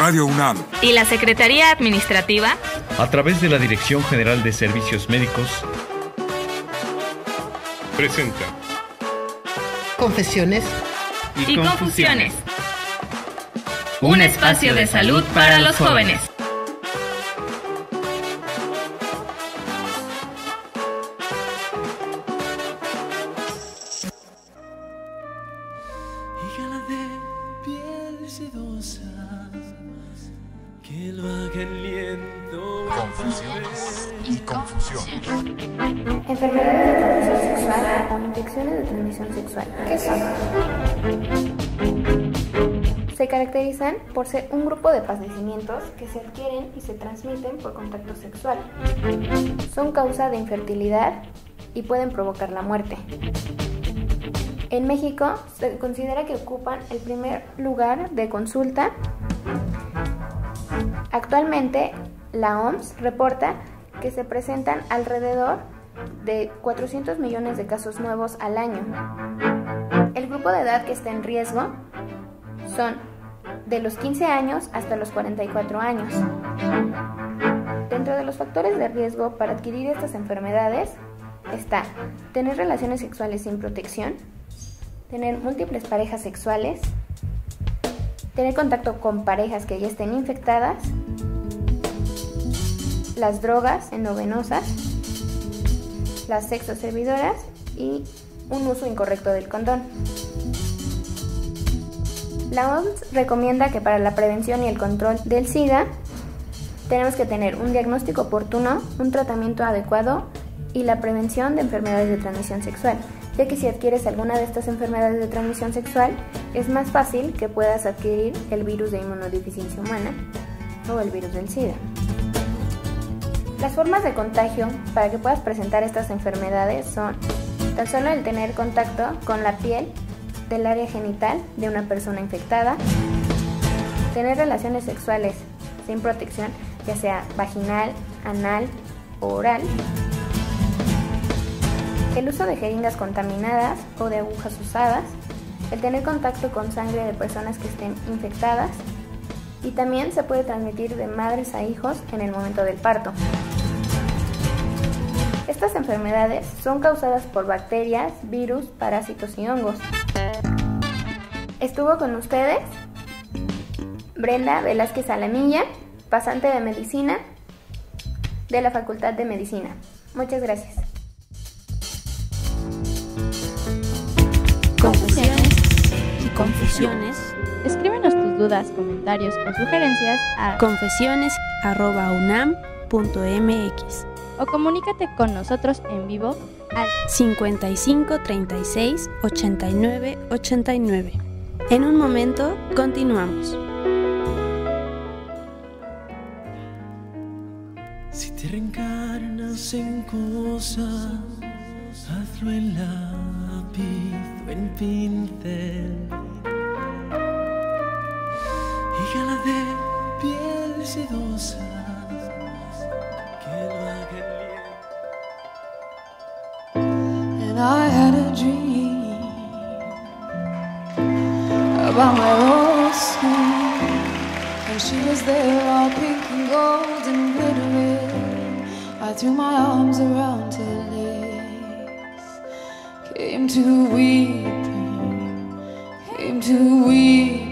Radio UNAM y la Secretaría Administrativa, a través de la Dirección General de Servicios Médicos, presenta Confesiones y Confusiones. Un espacio de salud para los jóvenes. Confesiones y confusiones. Enfermedades de transmisión sexual o infecciones de transmisión sexual. ¿Qué son? Se caracterizan por ser un grupo de padecimientos que se adquieren y se transmiten por contacto sexual. Son causa de infertilidad y pueden provocar la muerte. En México se considera que ocupan el primer lugar de consulta. Actualmente, la OMS reporta que se presentan alrededor de 400 millones de casos nuevos al año. El grupo de edad que está en riesgo son de los 15 años hasta los 44 años. Dentro de los factores de riesgo para adquirir estas enfermedades está tener relaciones sexuales sin protección, tener múltiples parejas sexuales, tener contacto con parejas que ya estén infectadas, las drogas endovenosas, las sexoservidoras y un uso incorrecto del condón. La OMS recomienda que para la prevención y el control del SIDA tenemos que tener un diagnóstico oportuno, un tratamiento adecuado y la prevención de enfermedades de transmisión sexual, ya que si adquieres alguna de estas enfermedades de transmisión sexual, es más fácil que puedas adquirir el virus de inmunodeficiencia humana o el virus del SIDA. Las formas de contagio para que puedas presentar estas enfermedades son tan solo el tener contacto con la piel del área genital de una persona infectada, tener relaciones sexuales sin protección, ya sea vaginal, anal o oral, el uso de jeringas contaminadas o de agujas usadas, el tener contacto con sangre de personas que estén infectadas y también se puede transmitir de madres a hijos en el momento del parto. Estas enfermedades son causadas por bacterias, virus, parásitos y hongos. Estuvo con ustedes Brenda Velázquez Alamilla, pasante de medicina de la Facultad de Medicina. Muchas gracias. Confesiones y confusiones. Escríbenos tus dudas, comentarios o sugerencias a confesiones@unam.mx o comunícate con nosotros en vivo al 55 36 89 89. En un momento continuamos. Si te reencarnas en cosas, hazlo en lápiz o en pincel. Hígala de piel sedosa, que lo haga bien. And I had a dream about my old school, and she was there all pink and gold and glittering. I threw my arms around her legs, came to weeping, came to weeping.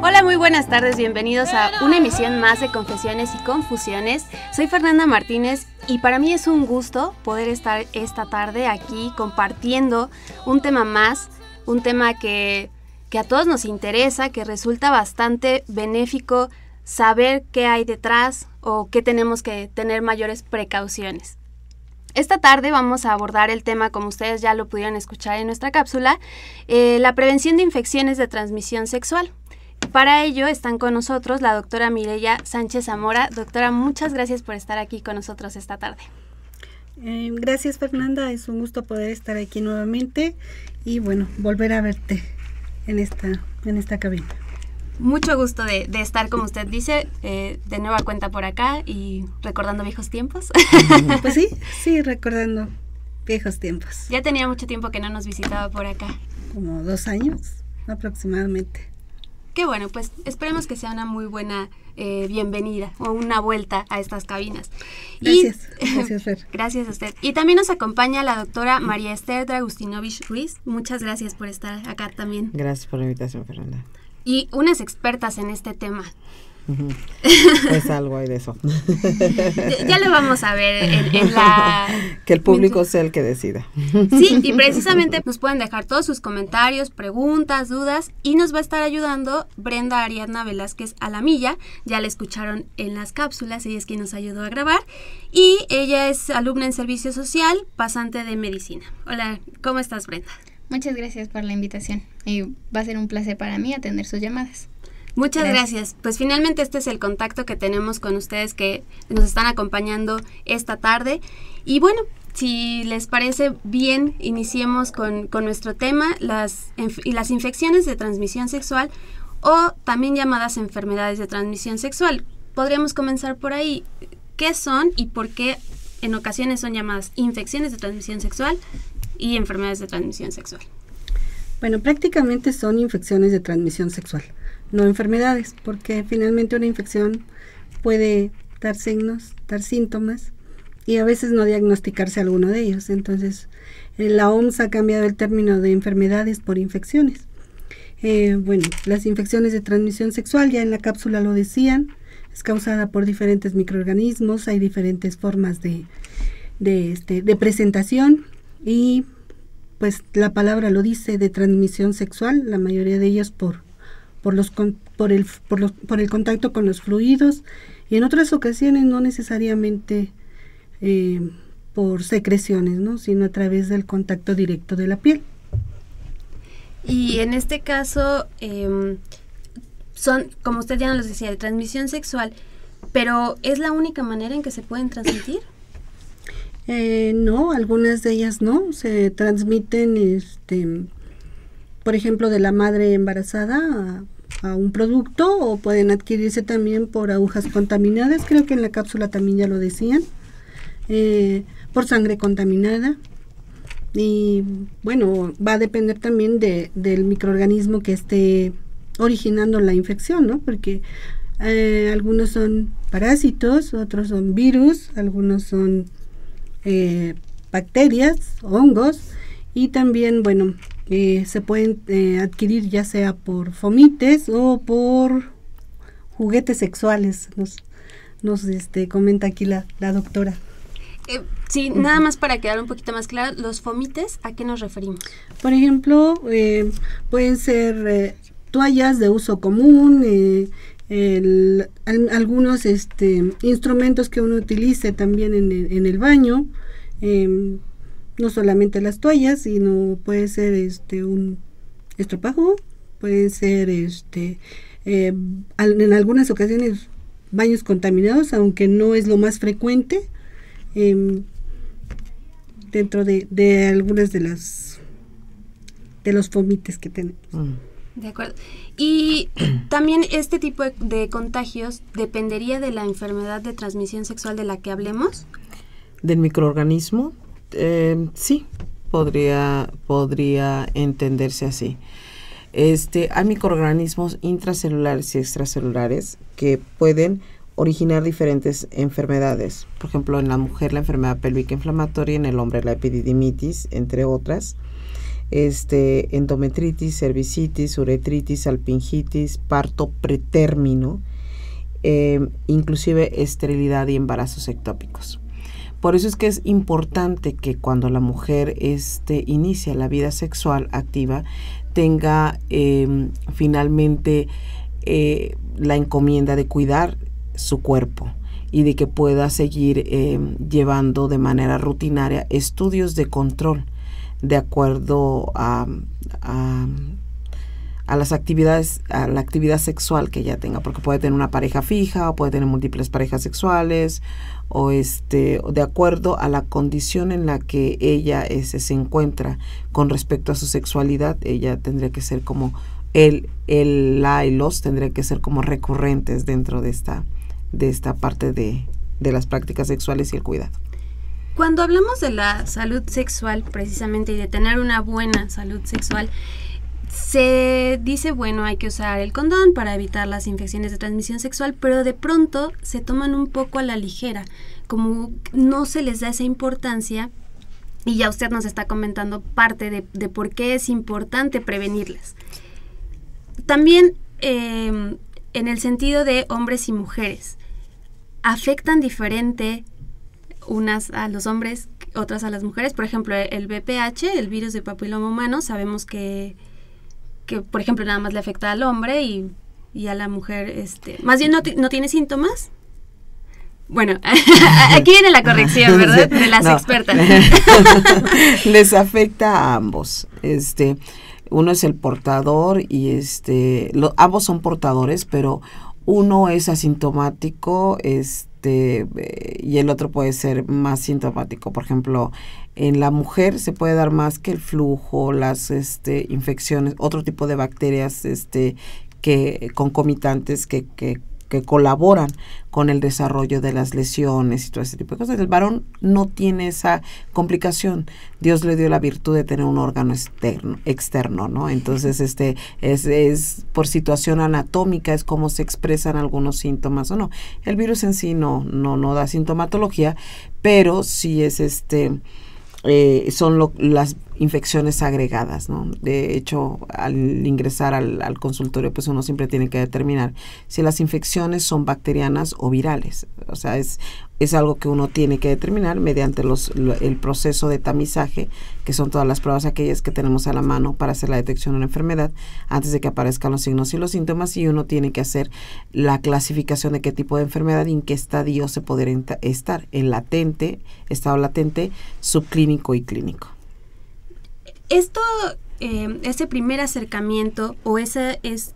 Hola, muy buenas tardes, bienvenidos a una emisión más de Confesiones y Confusiones. Soy Fernanda Martínez y para mí es un gusto poder estar esta tarde aquí compartiendo un tema más, un tema que a todos nos interesa, que resulta bastante benéfico saber qué hay detrás o qué tenemos que tener mayores precauciones. Esta tarde vamos a abordar el tema, como ustedes ya lo pudieron escuchar en nuestra cápsula, la prevención de infecciones de transmisión sexual. Para ello están con nosotros la doctora Mireya Sánchez Zamora. Doctora, muchas gracias por estar aquí con nosotros esta tarde. Gracias, Fernanda, es un gusto poder estar aquí nuevamente y bueno, volver a verte en esta cabina. Mucho gusto de estar, como usted dice, de nueva cuenta por acá y recordando viejos tiempos. Pues sí, recordando viejos tiempos. Ya tenía mucho tiempo que no nos visitaba por acá. Como 2 años aproximadamente. Qué bueno, pues esperemos que sea una muy buena bienvenida o una vuelta a estas cabinas. Gracias, Fer. Gracias a usted. Y también nos acompaña la doctora María Esther Dragustinovich Ruiz. Muchas gracias por estar acá también. Gracias por la invitación, Fernanda. Y unas expertas en este tema. Pues algo hay de eso. Ya lo vamos a ver en la... Que el público sea el que decida. Sí, y precisamente nos pueden dejar todos sus comentarios, preguntas, dudas, y nos va a estar ayudando Brenda Ariadna Velázquez Alamilla. Ya la escucharon en las cápsulas, ella es quien nos ayudó a grabar, y ella es alumna en servicio social, pasante de medicina. Hola, ¿cómo estás, Brenda? Muchas gracias por la invitación y va a ser un placer para mí atender sus llamadas. Muchas gracias. Pues finalmente este es el contacto que tenemos con ustedes que nos están acompañando esta tarde. Y bueno, si les parece bien, iniciemos con nuestro tema, las infecciones de transmisión sexual o también llamadas enfermedades de transmisión sexual. Podríamos comenzar por ahí. ¿Qué son y por qué en ocasiones son llamadas infecciones de transmisión sexual y enfermedades de transmisión sexual? Bueno, prácticamente son infecciones de transmisión sexual, no enfermedades, porque finalmente una infección puede dar signos, dar síntomas y a veces no diagnosticarse alguno de ellos. Entonces, la OMS ha cambiado el término de enfermedades por infecciones. Bueno, las infecciones de transmisión sexual, ya en la cápsula lo decían, es causada por diferentes microorganismos, hay diferentes formas de presentación y pues la palabra lo dice, de transmisión sexual, la mayoría de ellas por el contacto con los fluidos y en otras ocasiones no necesariamente por secreciones, ¿no? Sino a través del contacto directo de la piel. Y en este caso son, como usted ya nos decía, de transmisión sexual, pero ¿es la única manera en que se pueden transmitir? No, algunas de ellas no, se transmiten, por ejemplo, de la madre embarazada a un producto o pueden adquirirse también por agujas contaminadas, creo que en la cápsula también ya lo decían, por sangre contaminada y bueno, va a depender también del microorganismo que esté originando la infección, ¿no? Porque algunos son parásitos, otros son virus, algunos son bacterias, hongos y también, bueno, se pueden adquirir ya sea por fomites o por juguetes sexuales, nos comenta aquí la doctora. Sí, nada más para quedar un poquito más claro, los fomites, ¿a qué nos referimos? Por ejemplo, pueden ser toallas de uso común, algunos instrumentos que uno utilice también en el baño, no solamente las toallas, sino puede ser un estropajo, puede ser en algunas ocasiones baños contaminados, aunque no es lo más frecuente dentro de algunas de los fomites que tenemos. De acuerdo. Y también este tipo de contagios dependería de la enfermedad de transmisión sexual de la que hablemos. ¿Del microorganismo? Sí, podría entenderse así. Hay microorganismos intracelulares y extracelulares que pueden originar diferentes enfermedades. Por ejemplo, en la mujer la enfermedad pélvica inflamatoria, en el hombre la epididimitis, entre otras. Endometritis, cervicitis, uretritis, salpingitis, parto pretérmino, inclusive esterilidad y embarazos ectópicos. Por eso es que es importante que cuando la mujer inicia la vida sexual activa, tenga finalmente la encomienda de cuidar su cuerpo y de que pueda seguir llevando de manera rutinaria estudios de control de acuerdo a las actividades, a la actividad sexual que ella tenga, porque puede tener una pareja fija o puede tener múltiples parejas sexuales o de acuerdo a la condición en la que ella se encuentra con respecto a su sexualidad. Ella tendría que ser como la y los tendría que ser como recurrentes dentro de esta parte de las prácticas sexuales y el cuidado. Cuando hablamos de la salud sexual precisamente y de tener una buena salud sexual, Se dice, bueno, hay que usar el condón para evitar las infecciones de transmisión sexual, pero de pronto se toman un poco a la ligera, como no se les da esa importancia, y ya usted nos está comentando parte de por qué es importante prevenirlas. También en el sentido de hombres y mujeres, afectan diferente unas a los hombres, otras a las mujeres. Por ejemplo, el VPH, el virus del papiloma humano, sabemos que por ejemplo nada más le afecta al hombre y a la mujer, más bien no tiene síntomas. Bueno, aquí viene la corrección, ¿verdad? De las expertas. Les afecta a ambos. Uno es el portador y ambos son portadores, pero uno es asintomático, y el otro puede ser más sintomático. Por ejemplo, en la mujer se puede dar más que el flujo, las infecciones, otro tipo de bacterias que concomitantes que colaboran con el desarrollo de las lesiones y todo ese tipo de cosas. El varón no tiene esa complicación. Dios le dio la virtud de tener un órgano externo, ¿no? Entonces, es por situación anatómica, es como se expresan algunos síntomas o no. El virus en sí no da sintomatología, pero sí es son las infecciones agregadas, ¿no? De hecho, al ingresar al consultorio, pues uno siempre tiene que determinar si las infecciones son bacterianas o virales. O sea, es algo que uno tiene que determinar mediante el proceso de tamizaje, que son todas las pruebas aquellas que tenemos a la mano para hacer la detección de una enfermedad antes de que aparezcan los signos y los síntomas, y uno tiene que hacer la clasificación de qué tipo de enfermedad y en qué estadio se podría estar, en latente, estado latente, subclínico y clínico. Esto, ese primer acercamiento o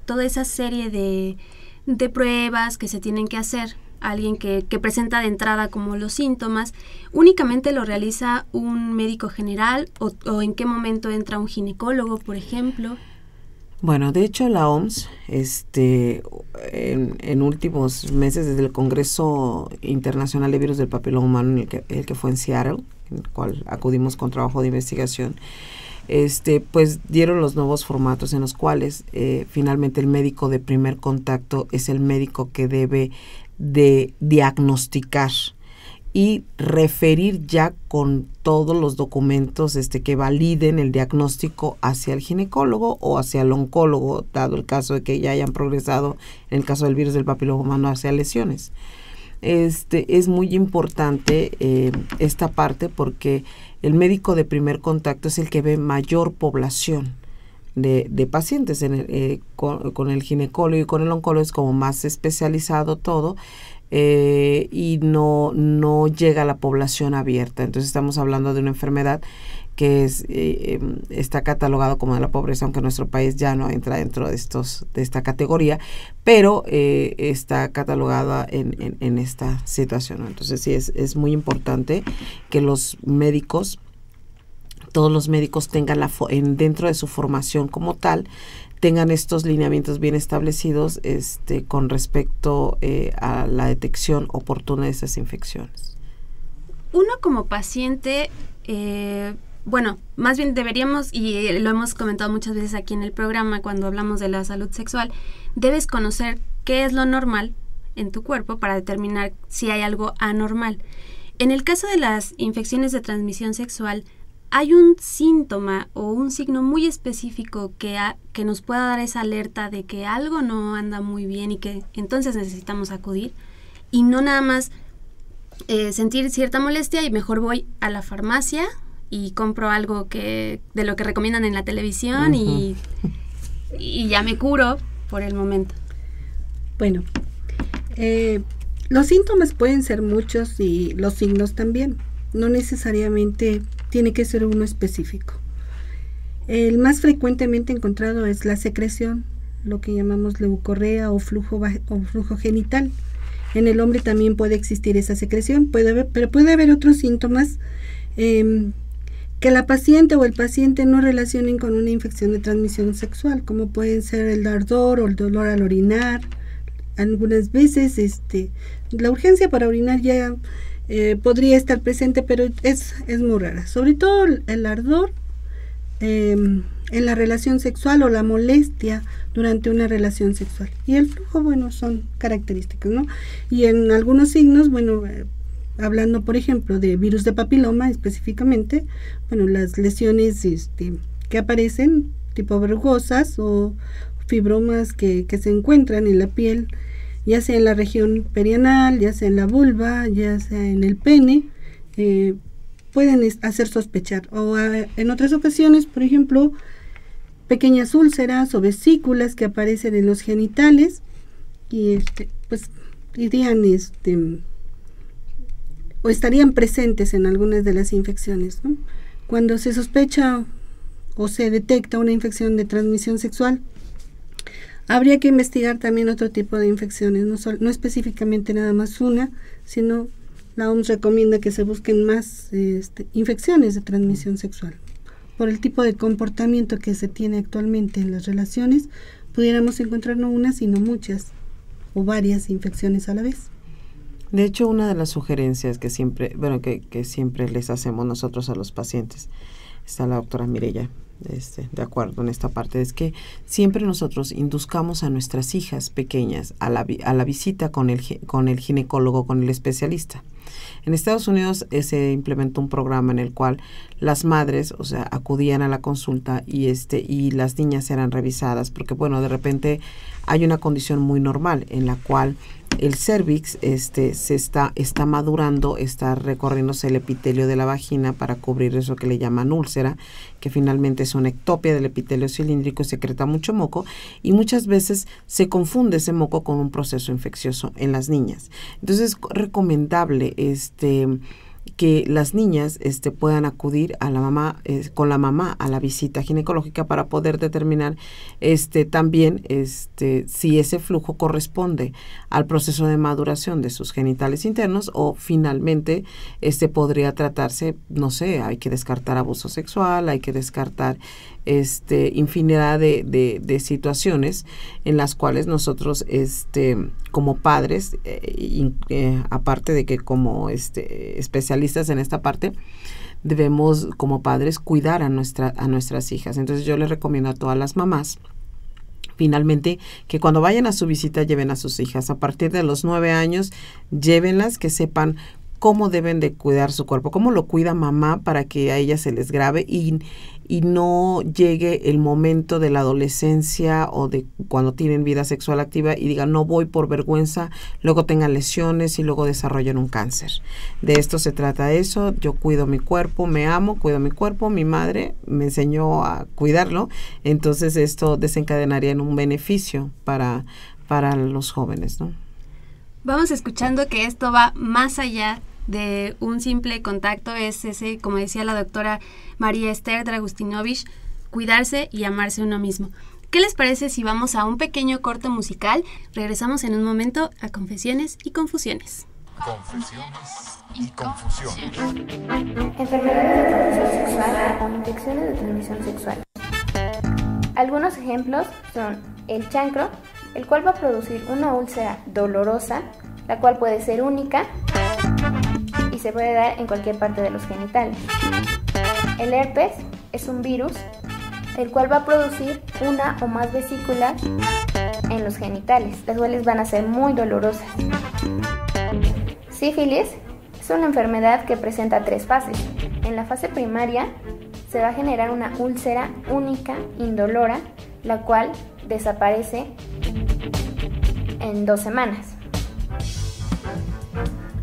toda esa serie de pruebas que se tienen que hacer, alguien que presenta de entrada como los síntomas, ¿únicamente lo realiza un médico general o en qué momento entra un ginecólogo, por ejemplo? Bueno, de hecho la OMS, en últimos meses, desde el Congreso Internacional de Virus del Papiloma Humano, el que fue en Seattle, en el cual acudimos con trabajo de investigación, pues dieron los nuevos formatos en los cuales finalmente el médico de primer contacto es el médico que debe de diagnosticar y referir ya con todos los documentos que validen el diagnóstico hacia el ginecólogo o hacia el oncólogo, dado el caso de que ya hayan progresado, en el caso del virus del papiloma humano, hacia lesiones. Es muy importante esta parte porque el médico de primer contacto es el que ve mayor población de pacientes. Con el ginecólogo y con el oncólogo es como más especializado todo, y no llega a la población abierta. Entonces estamos hablando de una enfermedad que está catalogado como de la pobreza, aunque nuestro país ya no entra dentro de esta categoría, pero está catalogada en esta situación, ¿no? Entonces sí es muy importante que todos los médicos tengan dentro de su formación como tal, tengan estos lineamientos bien establecidos con respecto a la detección oportuna de esas infecciones. Uno como paciente, bueno, más bien deberíamos, y lo hemos comentado muchas veces aquí en el programa cuando hablamos de la salud sexual, debes conocer qué es lo normal en tu cuerpo para determinar si hay algo anormal. En el caso de las infecciones de transmisión sexual, ¿hay un síntoma o un signo muy específico que nos pueda dar esa alerta de que algo no anda muy bien y que entonces necesitamos acudir? Y no nada más sentir cierta molestia y mejor voy a la farmacia y compro algo de lo que recomiendan en la televisión y ya me curo por el momento. Bueno, los síntomas pueden ser muchos y los signos también. No necesariamente tiene que ser uno específico. El más frecuentemente encontrado es la secreción, lo que llamamos leucorrea o flujo genital. En el hombre también puede existir esa secreción, pero puede haber otros síntomas que la paciente o el paciente no relacionen con una infección de transmisión sexual, como pueden ser el ardor o el dolor al orinar. Algunas veces la urgencia para orinar ya podría estar presente, pero es muy rara. Sobre todo el ardor en la relación sexual o la molestia durante una relación sexual. Y el flujo, bueno, son características, ¿no? Y en algunos signos, bueno, hablando por ejemplo de virus de papiloma específicamente, bueno, las lesiones que aparecen tipo verrugosas o fibromas que se encuentran en la piel, ya sea en la región perianal, ya sea en la vulva, ya sea en el pene, pueden hacer sospechar. O en otras ocasiones, por ejemplo, pequeñas úlceras o vesículas que aparecen en los genitales y pues irían o estarían presentes en algunas de las infecciones, ¿no? Cuando se sospecha o se detecta una infección de transmisión sexual, habría que investigar también otro tipo de infecciones, no específicamente nada más una, sino la OMS recomienda que se busquen más infecciones de transmisión sexual. Por el tipo de comportamiento que se tiene actualmente en las relaciones, pudiéramos encontrar no una, sino muchas o varias infecciones a la vez. De hecho, una de las sugerencias que siempre, que siempre les hacemos nosotros a los pacientes, está la doctora Mireya de acuerdo en esta parte, es que siempre nosotros induzcamos a nuestras hijas pequeñas a la visita con el ginecólogo, con el especialista. En Estados Unidos se implementó un programa en el cual las madres, o sea, acudían a la consulta y las niñas eran revisadas, porque bueno, de repente hay una condición muy normal en la cual el cérvix se está madurando, está recorriéndose el epitelio de la vagina para cubrir eso que le llaman úlcera, que finalmente es una ectopia del epitelio cilíndrico y secreta mucho moco, y muchas veces se confunde ese moco con un proceso infeccioso en las niñas. Entonces es recomendable que las niñas puedan acudir a la mamá, con la mamá a la visita ginecológica para poder determinar también si ese flujo corresponde al proceso de maduración de sus genitales internos o finalmente podría tratarse, no sé, hay que descartar abuso sexual, hay que descartar infinidad de situaciones en las cuales nosotros como padres aparte de que como especialistas en esta parte debemos como padres cuidar a nuestras hijas. Entonces yo les recomiendo a todas las mamás finalmente que cuando vayan a su visita lleven a sus hijas a partir de los 9 años, llévenlas, que sepan cómo deben de cuidar su cuerpo, cómo lo cuida mamá para que a ellas se les grave y no llegue el momento de la adolescencia o de cuando tienen vida sexual activa y digan no voy por vergüenza, luego tengan lesiones y luego desarrollen un cáncer. De esto se trata eso, yo cuido mi cuerpo, me amo, cuido mi cuerpo, mi madre me enseñó a cuidarlo, entonces esto desencadenaría en un beneficio para los jóvenes, ¿no? Vamos escuchando que esto va más allá de un simple contacto, es ese, como decía la doctora María Esther Dragustinovich, cuidarse y amarse uno mismo. ¿Qué les parece si vamos a un pequeño corte musical? Regresamos en un momento a Confesiones y Confusiones. Confesiones y Confusiones. Enfermedades de transmisión sexual o infecciones de transmisión sexual. Algunos ejemplos son el chancro, el cual va a producir una úlcera dolorosa, la cual puede ser única y se puede dar en cualquier parte de los genitales. El herpes es un virus, el cual va a producir una o más vesículas en los genitales, las cuales van a ser muy dolorosas. Sífilis es una enfermedad que presenta 3 fases. En la fase primaria se va a generar una úlcera única, indolora, la cual desaparece en 2 semanas.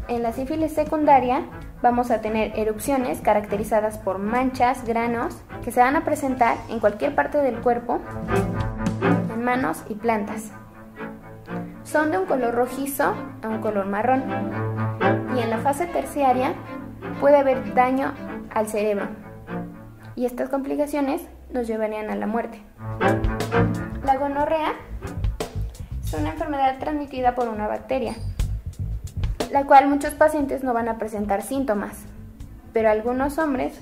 En la sífilis secundaria vamos a tener erupciones caracterizadas por manchas, granos, que se van a presentar en cualquier parte del cuerpo, en manos y plantas. Son de un color rojizo a un color marrón. Y en la fase terciaria puede haber daño al cerebro. Y estas complicaciones nos llevarían a la muerte. La gonorrea es una enfermedad transmitida por una bacteria, la cual muchos pacientes no van a presentar síntomas, pero algunos hombres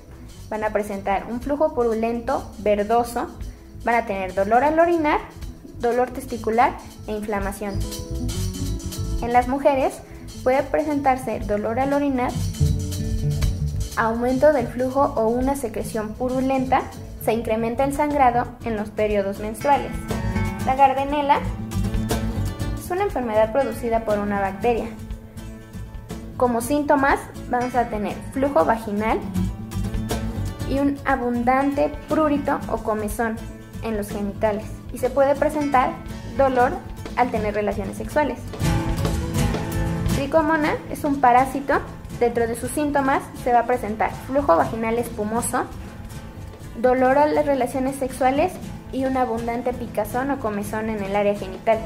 van a presentar un flujo purulento, verdoso, van a tener dolor al orinar, dolor testicular e inflamación. En las mujeres puede presentarse dolor al orinar aumento del flujo o una secreción purulenta, se incrementa el sangrado en los periodos menstruales. La Gardnerella es una enfermedad producida por una bacteria. Como síntomas vamos a tener flujo vaginal y un abundante prurito o comezón en los genitales, y se puede presentar dolor al tener relaciones sexuales. Tricomona es un parásito. Dentro de sus síntomas se va a presentar flujo vaginal espumoso, dolor a las relaciones sexuales y un abundante picazón o comezón en el área genital.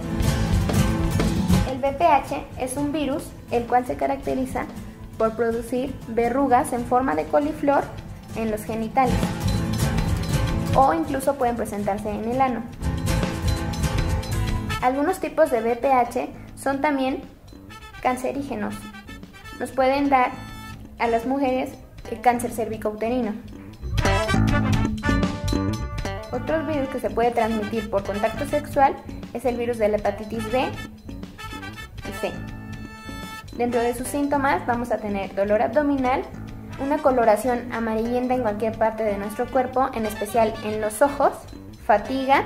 El VPH es un virus el cual se caracteriza por producir verrugas en forma de coliflor en los genitales, o incluso pueden presentarse en el ano. Algunos tipos de VPH son también cancerígenos. Nos pueden dar a las mujeres el cáncer cervicouterino. Otro virus que se puede transmitir por contacto sexual es el virus de la hepatitis B y C. Dentro de sus síntomas vamos a tener dolor abdominal, una coloración amarillenta en cualquier parte de nuestro cuerpo, en especial en los ojos, fatiga,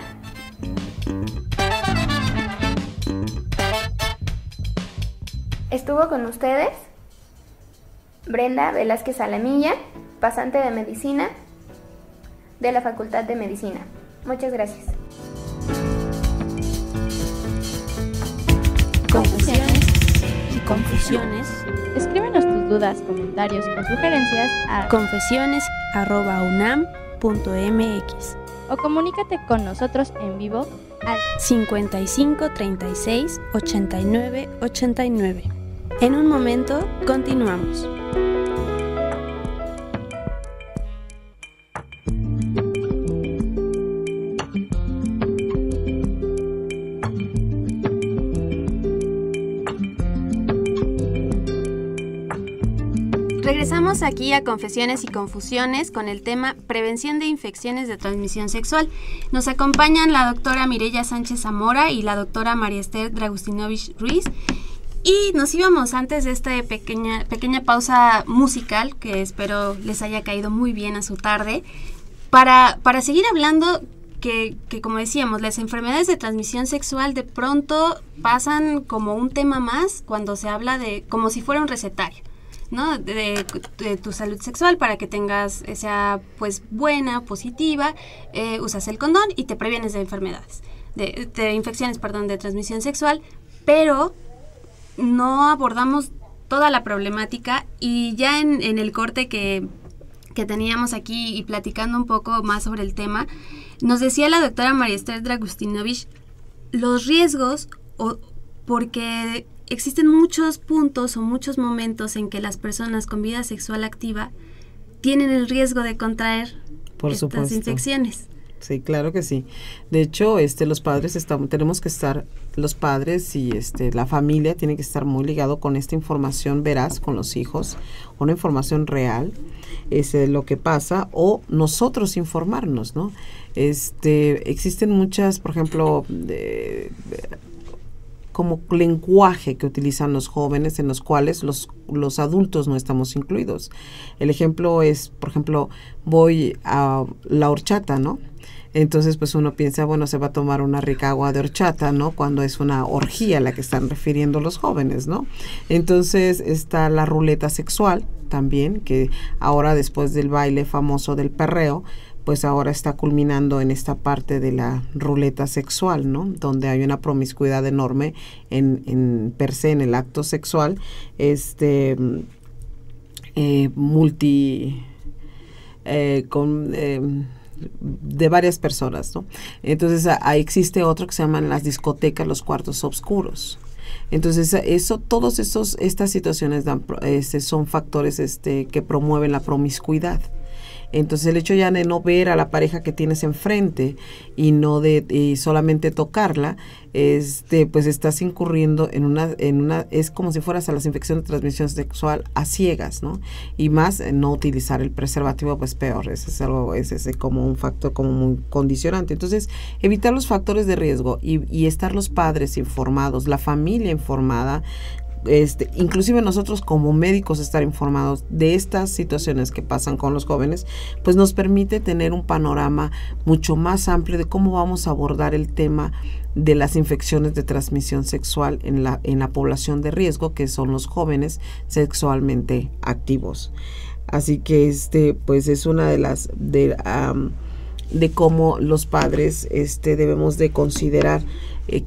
Estuvo con ustedes Brenda Velázquez Alamilla, pasante de medicina de la Facultad de Medicina. Muchas gracias. Confesiones y confusiones. Escríbenos tus dudas, comentarios o sugerencias a confesiones@unam.mx o comunícate con nosotros en vivo al 55 36 89 89. En un momento continuamos. Regresamos aquí a Confesiones y Confusiones con el tema Prevención de Infecciones de Transmisión Sexual. Nos acompañan la doctora Mireya Sánchez Zamora y la doctora María Esther Dragustinovich Ruiz. Y nos íbamos antes de esta pequeña pausa musical, que espero les haya caído muy bien a su tarde, para seguir hablando que como decíamos, las enfermedades de transmisión sexual de pronto pasan como un tema más cuando se habla de, como si fuera un recetario, ¿no? De tu salud sexual para que sea pues buena, positiva, usas el condón y te previenes de enfermedades, de infecciones, de transmisión sexual, pero no abordamos toda la problemática. Y ya en el corte que teníamos aquí y platicando un poco más sobre el tema, nos decía la doctora María Esther Dragustinovich los riesgos, porque existen muchos puntos o muchos momentos en que las personas con vida sexual activa tienen el riesgo de contraer estas infecciones. Sí, claro que sí. De hecho, los padres tenemos que estar, los padres y la familia tiene que estar muy ligado con esta información veraz con los hijos, una información real, de lo que pasa, o nosotros informarnos, ¿no? Existen muchas, por ejemplo, como lenguaje que utilizan los jóvenes, en los cuales los adultos no estamos incluidos. El ejemplo es, por ejemplo, voy a la horchata, ¿no? Entonces, pues uno piensa, bueno, se va a tomar una rica agua de horchata, ¿no? Cuando es una orgía a la que están refiriendo los jóvenes, ¿no? Entonces, está la ruleta sexual también, que ahora después del baile famoso del perreo, pues ahora está culminando en esta parte de la ruleta sexual, ¿no? Donde hay una promiscuidad enorme en per se, en el acto sexual, de varias personas, ¿no? Entonces ahí existe otro que se llaman las discotecas, los cuartos oscuros. Entonces estas situaciones son factores que promueven la promiscuidad. Entonces el hecho ya de no ver a la pareja que tienes enfrente y no y solamente tocarla, pues estás incurriendo en una es como si fueras a las infecciones de transmisión sexual a ciegas, ¿no? Y más no utilizar el preservativo, pues peor. Ese es como un factor como muy condicionante. Entonces, evitar los factores de riesgo y estar los padres informados, la familia informada, inclusive nosotros como médicos estar informados de estas situaciones que pasan con los jóvenes, pues nos permite tener un panorama mucho más amplio de cómo vamos a abordar el tema de las infecciones de transmisión sexual en la población de riesgo, que son los jóvenes sexualmente activos. Así que pues es una de las de cómo los padres debemos de considerar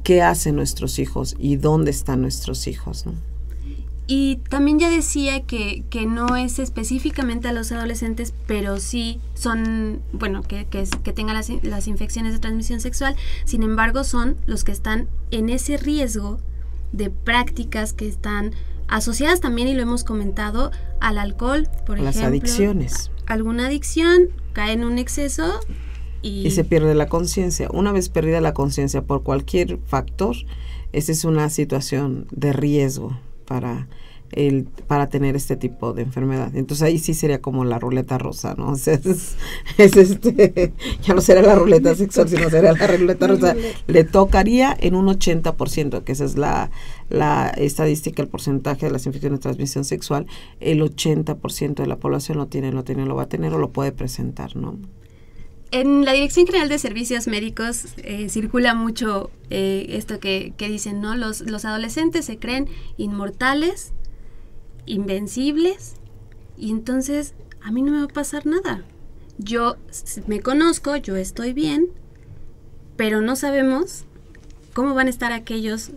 qué hacen nuestros hijos y dónde están nuestros hijos, ¿no? Y también ya decía que no es específicamente a los adolescentes, pero sí son, bueno, que tengan las infecciones de transmisión sexual. Sin embargo, son los que están en ese riesgo de prácticas que están asociadas también, y lo hemos comentado, al alcohol, por ejemplo. Las adicciones. Alguna adicción, cae en un exceso y se pierde la conciencia. Una vez perdida la conciencia por cualquier factor, esa es una situación de riesgo para tener este tipo de enfermedad. Entonces ahí sí sería como la ruleta rusa, ¿no? O sea, ya no será la ruleta sexual, sino será la ruleta rusa. Le tocaría en un 80%, que esa es la estadística, el porcentaje de las infecciones de transmisión sexual. El 80% de la población lo va a tener o lo puede presentar, ¿no? En la Dirección General de Servicios Médicos circula mucho esto que dicen, ¿no? Los adolescentes se creen inmortales, invencibles, y entonces a mí no me va a pasar nada. Yo me conozco, yo estoy bien, pero no sabemos cómo van a estar aquellos,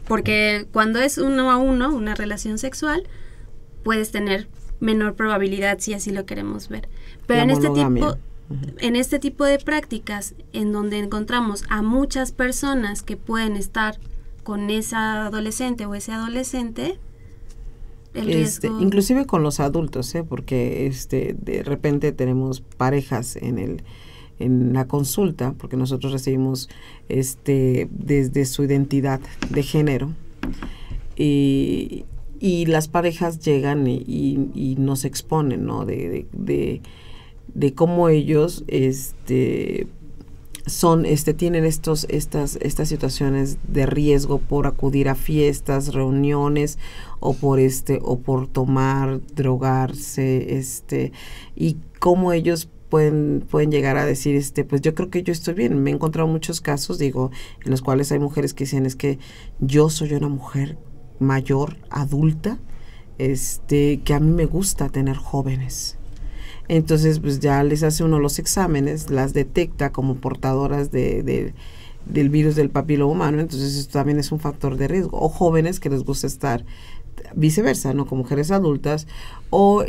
porque cuando es 1 a 1, una relación sexual, puedes tener menor probabilidad si así lo queremos ver. Pero en este tipo de prácticas, en donde encontramos a muchas personas que pueden estar con esa adolescente o ese adolescente, el riesgo... inclusive con los adultos, porque de repente tenemos parejas en la consulta, porque nosotros recibimos desde su identidad de género, y las parejas llegan y nos exponen, ¿no? de cómo ellos tienen estas situaciones de riesgo por acudir a fiestas, reuniones, o por tomar, drogarse, y cómo ellos pueden llegar a decir, pues yo creo que yo estoy bien. Me he encontrado muchos casos, en los cuales hay mujeres que dicen, es que yo soy una mujer mayor, adulta, que a mí me gusta tener jóvenes. Entonces, pues ya les hace uno los exámenes, las detecta como portadoras del virus del papiloma humano, entonces esto también es un factor de riesgo. O jóvenes que les gusta estar viceversa, ¿no? Con mujeres adultas, o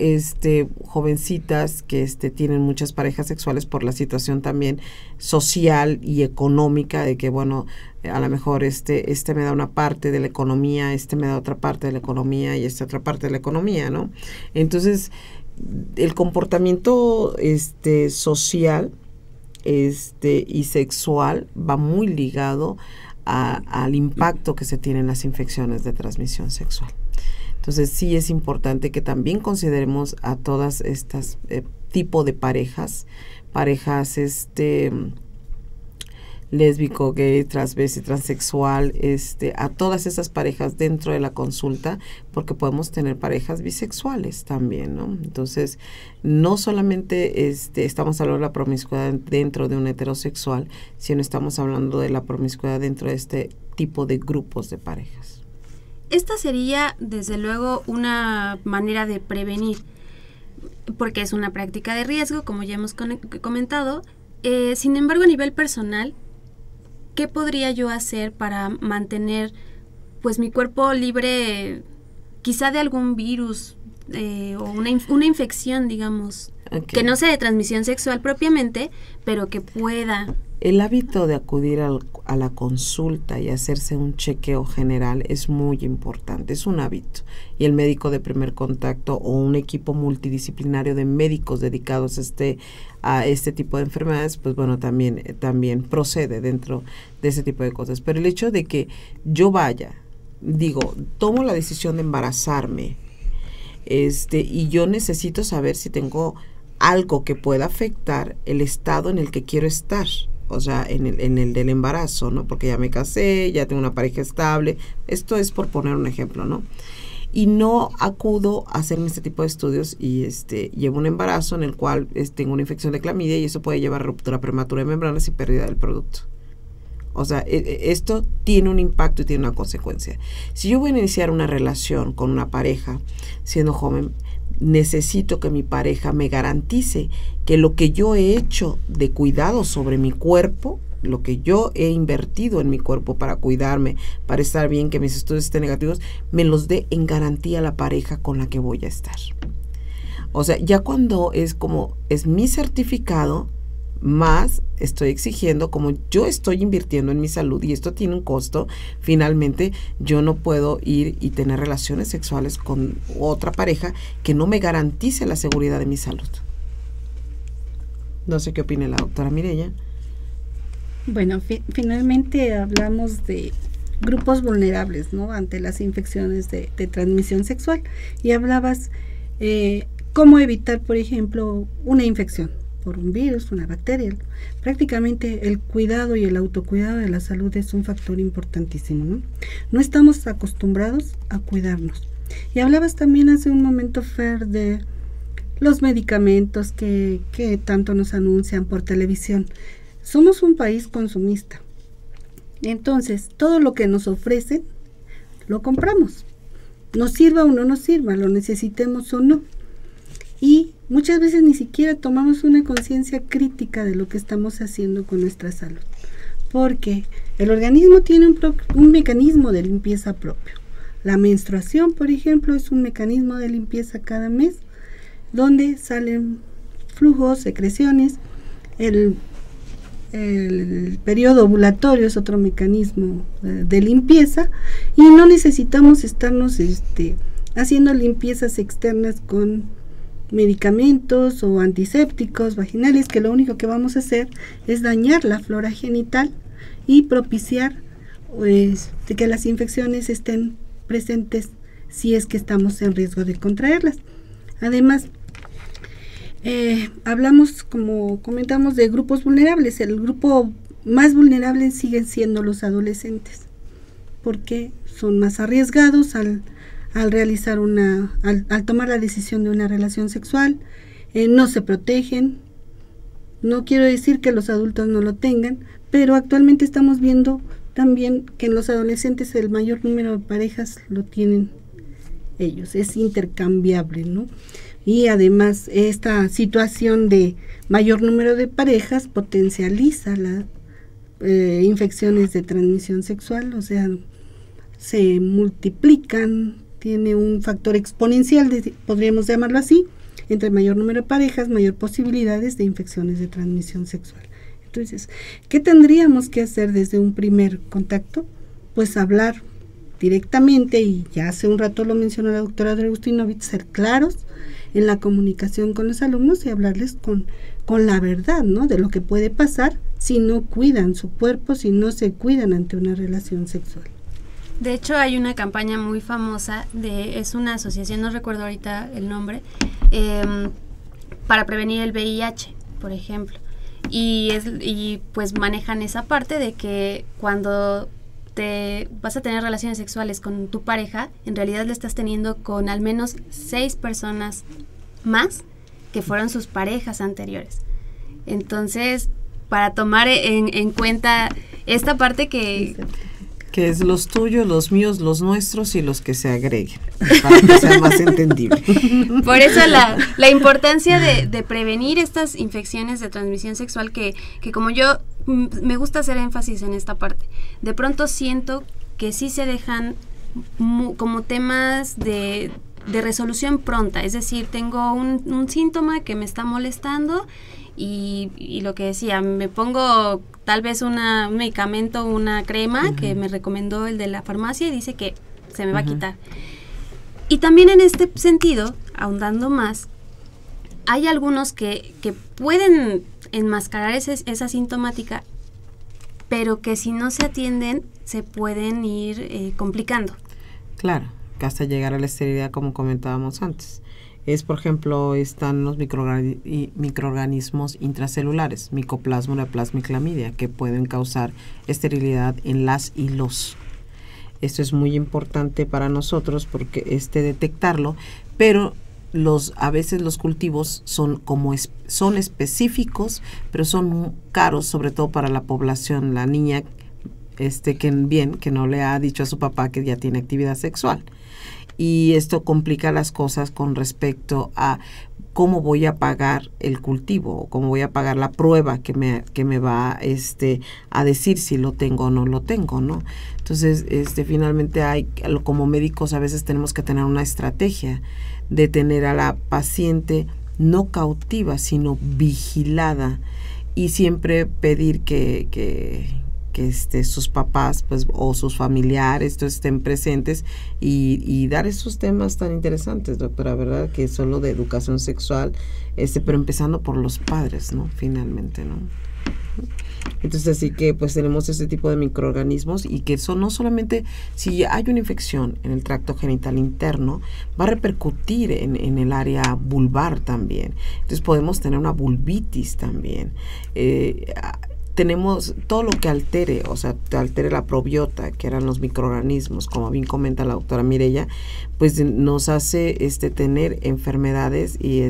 jovencitas que tienen muchas parejas sexuales por la situación también social y económica, de que, bueno, a lo mejor me da una parte de la economía, me da otra parte de la economía, y esta otra parte de la economía, ¿no? Entonces, el comportamiento social y sexual va muy ligado al impacto que se tiene en las infecciones de transmisión sexual. Entonces sí es importante que también consideremos a todas estas tipo de parejas lésbico, gay, transvesti, transexual, a todas esas parejas dentro de la consulta, porque podemos tener parejas bisexuales también, ¿no? Entonces, no solamente estamos hablando de la promiscuidad dentro de un heterosexual, sino estamos hablando de la promiscuidad dentro de este tipo de grupos de parejas. Esta sería, desde luego, una manera de prevenir, porque es una práctica de riesgo, como ya hemos comentado. Sin embargo, a nivel personal, ¿qué podría yo hacer para mantener pues mi cuerpo libre quizá de algún virus o una infección, digamos, que no sea de transmisión sexual propiamente, pero que pueda? El hábito de acudir a la consulta y hacerse un chequeo general es muy importante, es un hábito. Y el médico de primer contacto o un equipo multidisciplinario de médicos dedicados a este tipo de enfermedades, pues bueno, también procede dentro de ese tipo de cosas. Pero el hecho de que yo tomo la decisión de embarazarme, y yo necesito saber si tengo algo que pueda afectar el estado en el que quiero estar o sea, en el del embarazo, ¿no? Porque ya me casé, ya tengo una pareja estable, esto es por poner un ejemplo, ¿no? Y no acudo a hacerme este tipo de estudios y llevo un embarazo en el cual tengo una infección de clamidia y eso puede llevar a ruptura prematura de membranas y pérdida del producto. O sea, esto tiene un impacto y tiene una consecuencia. Si yo voy a iniciar una relación con una pareja siendo joven, necesito que mi pareja me garantice que lo que yo he hecho de cuidado sobre mi cuerpo, lo que yo he invertido en mi cuerpo para cuidarme, para estar bien, que mis estudios estén negativos, me los dé en garantía la pareja con la que voy a estar. O sea, ya cuando es mi certificado, más estoy exigiendo, como yo estoy invirtiendo en mi salud y esto tiene un costo, finalmente yo no puedo ir y tener relaciones sexuales con otra pareja que no me garantice la seguridad de mi salud. No sé qué opina la doctora Mireya. Bueno, finalmente hablamos de grupos vulnerables, ¿no? Ante las infecciones de transmisión sexual. Y hablabas cómo evitar, por ejemplo, una infección por un virus, una bacteria. Prácticamente el cuidado y el autocuidado de la salud es un factor importantísimo, ¿no? No estamos acostumbrados a cuidarnos. Y hablabas también hace un momento, Fer, de los medicamentos que tanto nos anuncian por televisión. Somos un país consumista. Entonces, todo lo que nos ofrecen, lo compramos. Nos sirva o no nos sirva, lo necesitemos o no. Y muchas veces ni siquiera tomamos una conciencia crítica de lo que estamos haciendo con nuestra salud. Porque el organismo tiene un mecanismo de limpieza propio. La menstruación, por ejemplo, es un mecanismo de limpieza cada mes, donde salen flujos, secreciones. El periodo ovulatorio es otro mecanismo de limpieza y no necesitamos estarnos haciendo limpiezas externas con medicamentos o antisépticos vaginales, que lo único que vamos a hacer es dañar la flora genital y propiciar que las infecciones estén presentes si es que estamos en riesgo de contraerlas. Además, hablamos, como comentamos, de grupos vulnerables. El grupo más vulnerable siguen siendo los adolescentes, porque son más arriesgados al realizar al tomar la decisión de una relación sexual, no se protegen. No quiero decir que los adultos no lo tengan, pero actualmente estamos viendo también que en los adolescentes el mayor número de parejas lo tienen ellos, es intercambiable, ¿no? Y además esta situación de mayor número de parejas potencializa las infecciones de transmisión sexual, o sea, se multiplican, tiene un factor exponencial, podríamos llamarlo así. Entre mayor número de parejas, mayor posibilidades de infecciones de transmisión sexual. Entonces, ¿qué tendríamos que hacer desde un primer contacto? Pues hablar directamente, y ya hace un rato lo mencionó la doctora Dragustinovich, ser claros en la comunicación con los alumnos y hablarles con la verdad, ¿no? De lo que puede pasar si no cuidan su cuerpo, si no se cuidan ante una relación sexual. De hecho, hay una campaña muy famosa, es una asociación, no recuerdo ahorita el nombre, para prevenir el VIH, por ejemplo. Y pues manejan esa parte de que cuando te vas a tener relaciones sexuales con tu pareja, en realidad le estás teniendo con al menos 6 personas más que fueron sus parejas anteriores. Entonces, para tomar en cuenta esta parte que es los tuyos, los míos, los nuestros y los que se agreguen, para que sea más entendible. Por eso la importancia de prevenir estas infecciones de transmisión sexual que como yo me gusta hacer énfasis en esta parte. De pronto siento que sí se dejan como temas de resolución pronta, es decir, tengo un síntoma que me está molestando y lo que decía, me pongo tal vez un medicamento, una crema que me recomendó el de la farmacia y dice que se me va a quitar. Y también en este sentido, ahondando más, hay algunos que pueden enmascarar esa sintomática, pero que si no se atienden se pueden ir complicando. Claro, que hasta llegar a la esterilidad, como comentábamos antes. por ejemplo, están los microorganismos intracelulares, Mycoplasma, Ureaplasma y Clamidia, que pueden causar esterilidad en las y los. Esto es muy importante para nosotros porque detectarlo, pero a veces los cultivos son específicos, pero son caros, sobre todo para la población, la niña que no le ha dicho a su papá que ya tiene actividad sexual. Y esto complica las cosas con respecto a cómo voy a pagar el cultivo, o cómo voy a pagar la prueba que me va a decir si lo tengo o no lo tengo, ¿no? Entonces, finalmente como médicos a veces tenemos que tener una estrategia de tener a la paciente no cautiva, sino vigilada, y siempre pedir que sus papás pues o sus familiares estén presentes y dar esos temas tan interesantes, doctora, ¿verdad? Que son lo de educación sexual, pero empezando por los padres, ¿no? Finalmente, ¿no? Entonces, así que pues tenemos este tipo de microorganismos, y que son no solamente, si hay una infección en el tracto genital interno, va a repercutir en el área vulvar también. Entonces podemos tener una vulvitis también. Tenemos todo lo que altere la probiota, que eran los microorganismos, como bien comenta la doctora Mireya, pues nos hace tener enfermedades y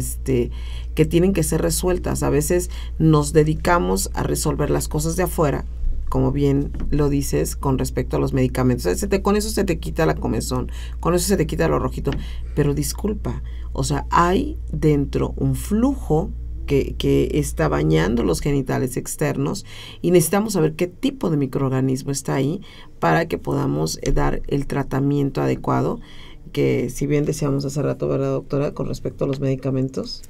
que tienen que ser resueltas. A veces nos dedicamos a resolver las cosas de afuera, como bien lo dices, con respecto a los medicamentos. Con eso se te quita la comezón, con eso se te quita lo rojito, pero disculpa, hay dentro un flujo que está bañando los genitales externos, y necesitamos saber qué tipo de microorganismo está ahí para que podamos dar el tratamiento adecuado, que si bien decíamos hace rato, ¿verdad, doctora?, con respecto a los medicamentos.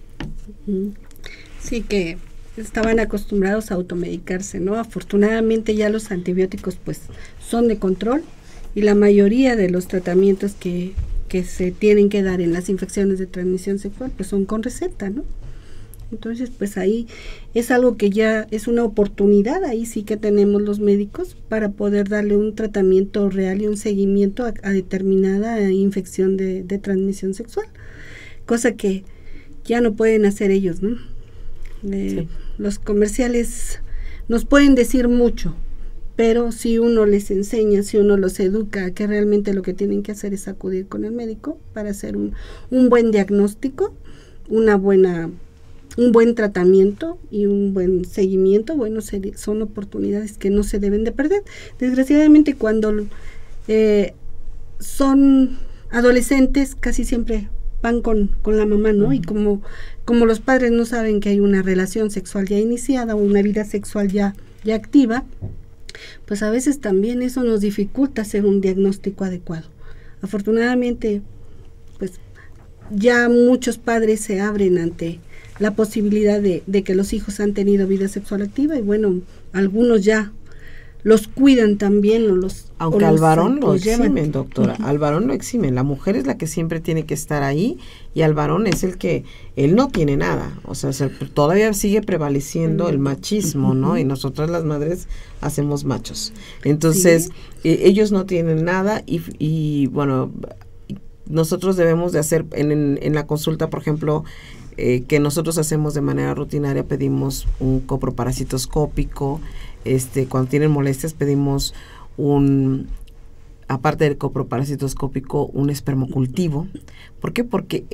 Sí, que estaban acostumbrados a automedicarse, ¿no? Afortunadamente ya los antibióticos pues son de control, y la mayoría de los tratamientos que se tienen que dar en las infecciones de transmisión sexual pues son con receta, ¿no? Entonces, pues ahí es algo que ya es una oportunidad, ahí sí que tenemos los médicos para poder darle un tratamiento real y un seguimiento a determinada infección de transmisión sexual, cosa que ya no pueden hacer ellos, ¿no? Sí. Los comerciales nos pueden decir mucho, pero si uno les enseña, si uno los educa, que realmente lo que tienen que hacer es acudir con el médico para hacer un buen diagnóstico, un buen tratamiento y un buen seguimiento, bueno, son oportunidades que no se deben de perder. Desgraciadamente, cuando son adolescentes, casi siempre van con la mamá, ¿no? Y como los padres no saben que hay una relación sexual ya iniciada o una vida sexual ya activa, pues a veces también eso nos dificulta hacer un diagnóstico adecuado. Afortunadamente, pues ya muchos padres se abren ante la posibilidad de que los hijos han tenido vida sexual activa, y bueno, algunos ya los cuidan también, aunque al varón lo eximen, doctora. Al varón lo eximen, la mujer es la que siempre tiene que estar ahí, y al varón es él no tiene nada, todavía sigue prevaleciendo el machismo, ¿no? Y nosotras las madres hacemos machos, entonces ellos no tienen nada, y bueno, nosotros debemos de hacer en la consulta, por ejemplo, que nosotros hacemos de manera rutinaria, pedimos un coproparasitoscópico, cuando tienen molestias pedimos aparte del coproparasitoscópico, un espermocultivo. ¿Por qué? Porque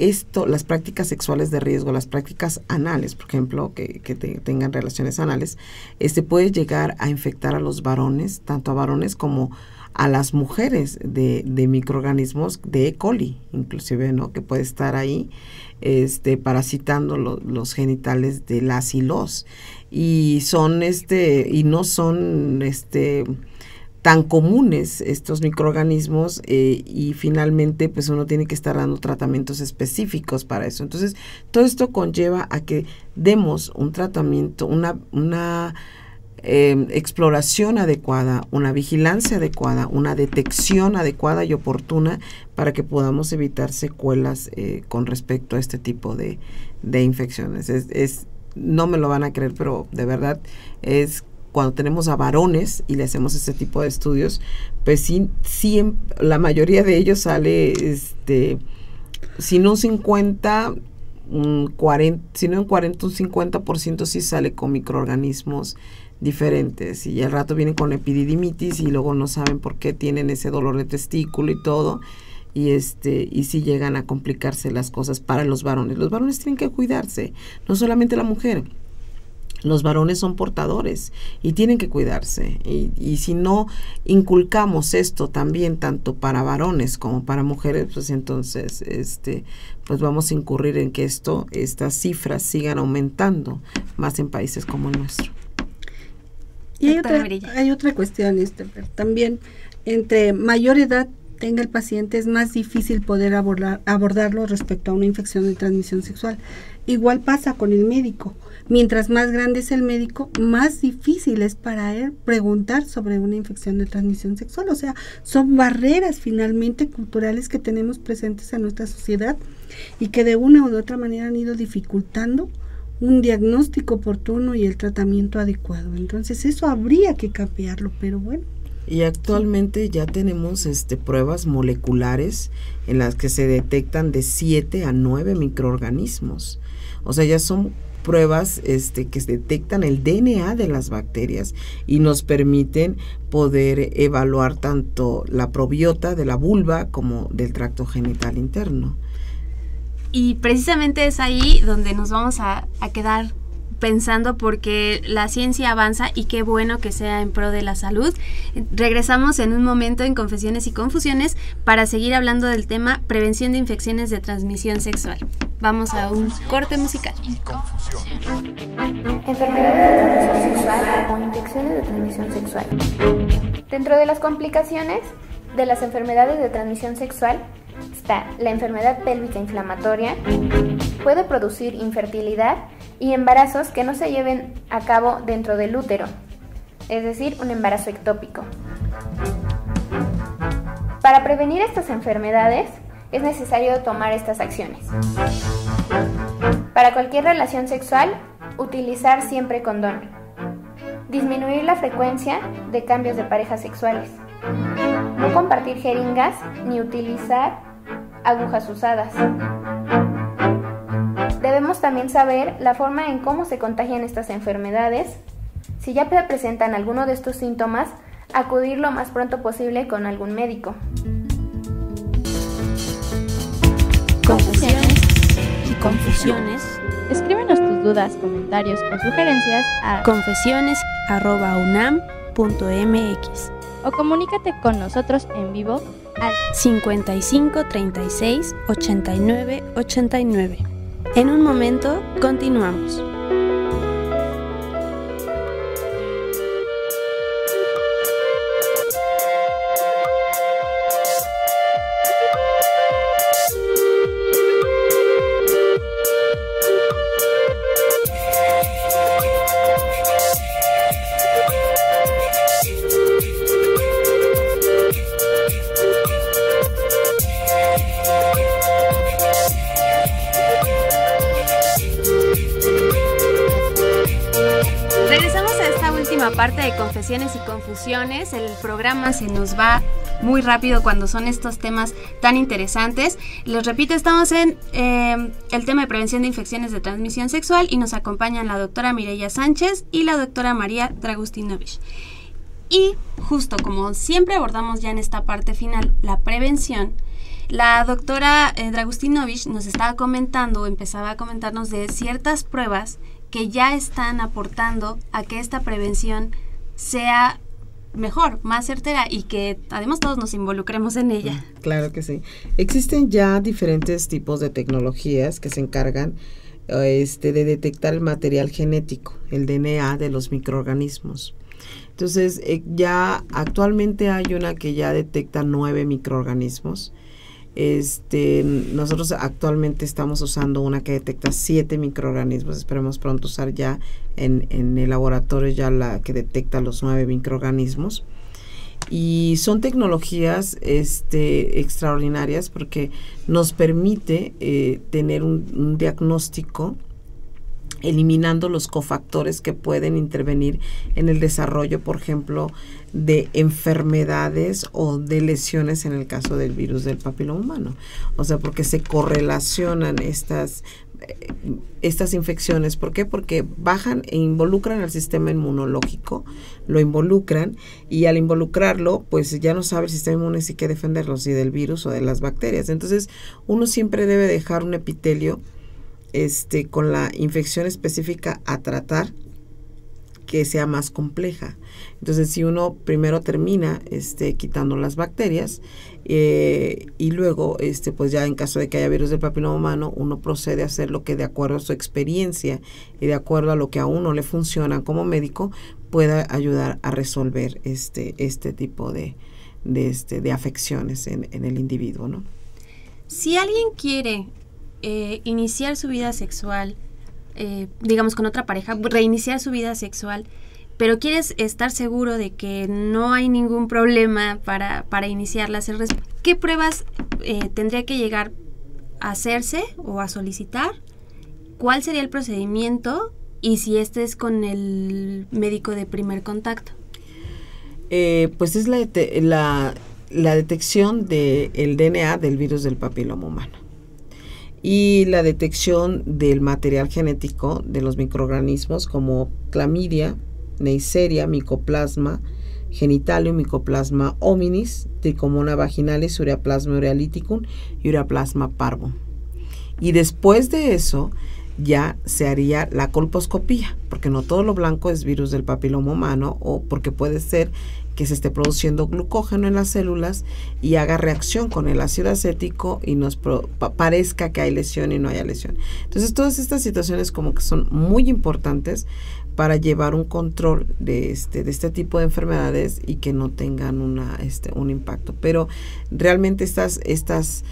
las prácticas sexuales de riesgo, las prácticas anales, por ejemplo, que tengan relaciones anales, puede llegar a infectar a los varones, tanto a varones como a las mujeres de microorganismos de E. coli, inclusive, ¿no? Que puede estar ahí parasitando los genitales de las y los, y son y no son tan comunes estos microorganismos, y finalmente pues uno tiene que estar dando tratamientos específicos para eso. Entonces todo esto conlleva a que demos un tratamiento, una exploración adecuada, una vigilancia adecuada, una detección adecuada y oportuna para que podamos evitar secuelas con respecto a este tipo de infecciones. No me lo van a creer, pero de verdad es cuando tenemos a varones y le hacemos este tipo de estudios, pues sí la mayoría de ellos sale si no un 50, un 40, si no un 40, un 50% sí sale con microorganismos diferentes, y al rato vienen con epididimitis y luego no saben por qué tienen ese dolor de testículo y todo, y sí llegan a complicarse las cosas para los varones. Los varones tienen que cuidarse, no solamente la mujer. Los varones son portadores y tienen que cuidarse, y si no inculcamos esto también tanto para varones como para mujeres, pues entonces pues vamos a incurrir en que estas cifras sigan aumentando más en países como el nuestro. Y hay otra cuestión, también entre mayor edad tenga el paciente, es más difícil poder abordarlo respecto a una infección de transmisión sexual. Igual pasa con el médico. Mientras más grande es el médico, más difícil es para él preguntar sobre una infección de transmisión sexual. O sea, son barreras finalmente culturales que tenemos presentes en nuestra sociedad y que de una u otra manera han ido dificultando un diagnóstico oportuno y el tratamiento adecuado. Entonces eso habría que cambiarlo, pero bueno. Y actualmente ya tenemos pruebas moleculares en las que se detectan de 7 a 9 microorganismos. O sea, ya son pruebas que se detectan el DNA de las bacterias y nos permiten poder evaluar tanto la probiota de la vulva como del tracto genital interno. Y precisamente es ahí donde nos vamos a quedar pensando, porque la ciencia avanza y qué bueno que sea en pro de la salud. Regresamos en un momento en Confesiones y Confusiones para seguir hablando del tema prevención de infecciones de transmisión sexual. Vamos a un corte musical. Enfermedades de transmisión sexual o infecciones de transmisión sexual. Dentro de las complicaciones de las enfermedades de transmisión sexual está la enfermedad pélvica inflamatoria, puede producir infertilidad y embarazos que no se lleven a cabo dentro del útero, es decir, un embarazo ectópico. Para prevenir estas enfermedades es necesario tomar estas acciones. Para cualquier relación sexual, utilizar siempre condón. Disminuir la frecuencia de cambios de parejas sexuales. No compartir jeringas ni utilizar agujas usadas. Debemos también saber la forma en cómo se contagian estas enfermedades. Si ya presentan alguno de estos síntomas, acudir lo más pronto posible con algún médico. Confesiones y Confusiones. Escríbenos tus dudas, comentarios o sugerencias a confesiones@unam.mx o comunícate con nosotros en vivo al 55 36 89 89. En un momento, continuamos. Parte de Confesiones y Confusiones. El programa se nos va muy rápido cuando son estos temas tan interesantes. Les repito, estamos en el tema de prevención de infecciones de transmisión sexual y nos acompañan la doctora Mireya Sánchez y la doctora María Dragustinovich. Y justo como siempre abordamos ya en esta parte final la prevención, la doctora Dragustinovich nos estaba comentando, empezaba a comentarnos de ciertas pruebas que ya están aportando a que esta prevención sea mejor, más certera y que además todos nos involucremos en ella. Claro que sí. Existen ya diferentes tipos de tecnologías que se encargan de detectar el material genético, el DNA de los microorganismos. Entonces, ya actualmente hay una que ya detecta 9 microorganismos. Nosotros actualmente estamos usando una que detecta 7 microorganismos. Esperemos pronto usar ya en el laboratorio ya la que detecta los 9 microorganismos. Y son tecnologías extraordinarias porque nos permite tener un diagnóstico eliminando los cofactores que pueden intervenir en el desarrollo, por ejemplo, de enfermedades o de lesiones en el caso del virus del papiloma humano. O sea, porque se correlacionan estas infecciones. ¿Por qué? Porque bajan e involucran al sistema inmunológico, lo involucran, y al involucrarlo, pues ya no sabe el sistema inmune si hay que defenderlo, si del virus o de las bacterias. Entonces, uno siempre debe dejar un epitelio con la infección específica a tratar, que sea más compleja. Entonces, si uno primero termina quitando las bacterias y luego, pues ya en caso de que haya virus del papiloma humano, uno procede a hacer lo que de acuerdo a su experiencia y de acuerdo a lo que a uno le funciona como médico, pueda ayudar a resolver este tipo de afecciones en el individuo, ¿no? Si alguien quiere iniciar su vida sexual, digamos con otra pareja, reiniciar su vida sexual, pero quieres estar seguro de que no hay ningún problema para iniciarla, ¿qué pruebas tendría que llegar a hacerse o a solicitar? ¿Cuál sería el procedimiento? Y si es con el médico de primer contacto. Pues es la detección del DNA del virus del papiloma humano y la detección del material genético de los microorganismos como clamidia, neisseria, mycoplasma genitalium, mycoplasma hominis, trichomona vaginalis, ureaplasma urealyticum y ureaplasma parvum. Y después de eso ya se haría la colposcopía, porque no todo lo blanco es virus del papiloma humano, o porque puede ser que se esté produciendo glucógeno en las células y haga reacción con el ácido acético y nos parezca que hay lesión y no haya lesión. Entonces, todas estas situaciones como que son muy importantes para llevar un control de este tipo de enfermedades y que no tengan un impacto. Pero realmente estas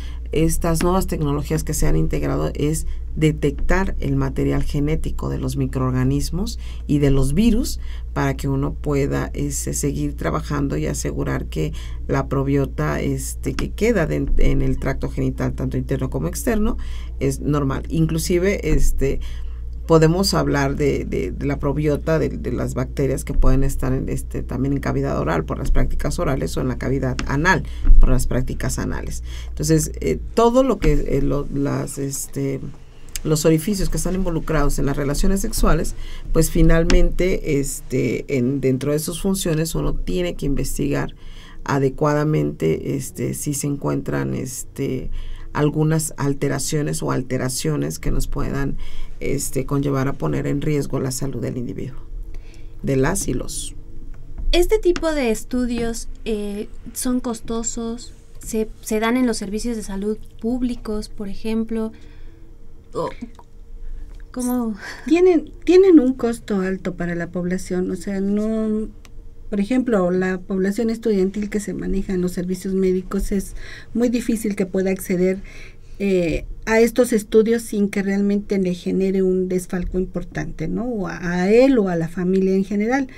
nuevas tecnologías que se han integrado es detectar el material genético de los microorganismos y de los virus para que uno pueda seguir trabajando y asegurar que la probiota que queda en el tracto genital, tanto interno como externo, es normal. Inclusive podemos hablar de la probiota de las bacterias que pueden estar también en cavidad oral por las prácticas orales o en la cavidad anal por las prácticas anales. Entonces, todo lo que los orificios que están involucrados en las relaciones sexuales, pues finalmente dentro de sus funciones uno tiene que investigar adecuadamente si se encuentran algunas alteraciones que nos puedan conllevar a poner en riesgo la salud del individuo, de las y los. ¿Este tipo de estudios son costosos? ¿Se dan en los servicios de salud públicos, por ejemplo? ¿Cómo? Tienen un costo alto para la población, o sea, no. Por ejemplo, la población estudiantil que se maneja en los servicios médicos es muy difícil que pueda acceder a estos estudios sin que realmente le genere un desfalco importante, ¿no? O a él o a la familia en general.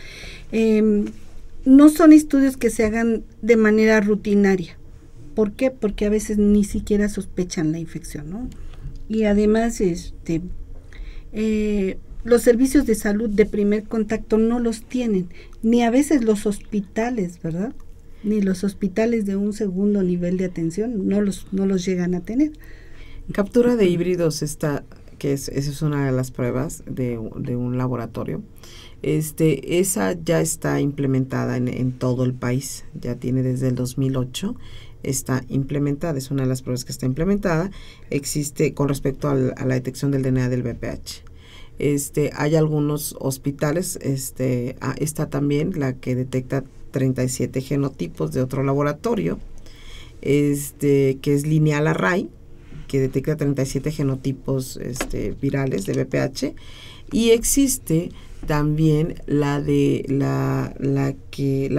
No son estudios que se hagan de manera rutinaria. ¿Por qué? Porque a veces ni siquiera sospechan la infección, ¿no? Y además, los servicios de salud de primer contacto no los tienen, ni a veces los hospitales, ¿verdad? Ni los hospitales de un segundo nivel de atención no los llegan a tener. Captura de híbridos esa es una de las pruebas de un laboratorio. Esa ya está implementada en todo el país, ya tiene desde el 2008. Está implementada, es una de las pruebas que está implementada. Existe con respecto a la detección del DNA del VPH. Hay algunos hospitales, está también la que detecta 37 genotipos de otro laboratorio, que es Lineal Array, que detecta 37 genotipos virales de VPH, y existe también la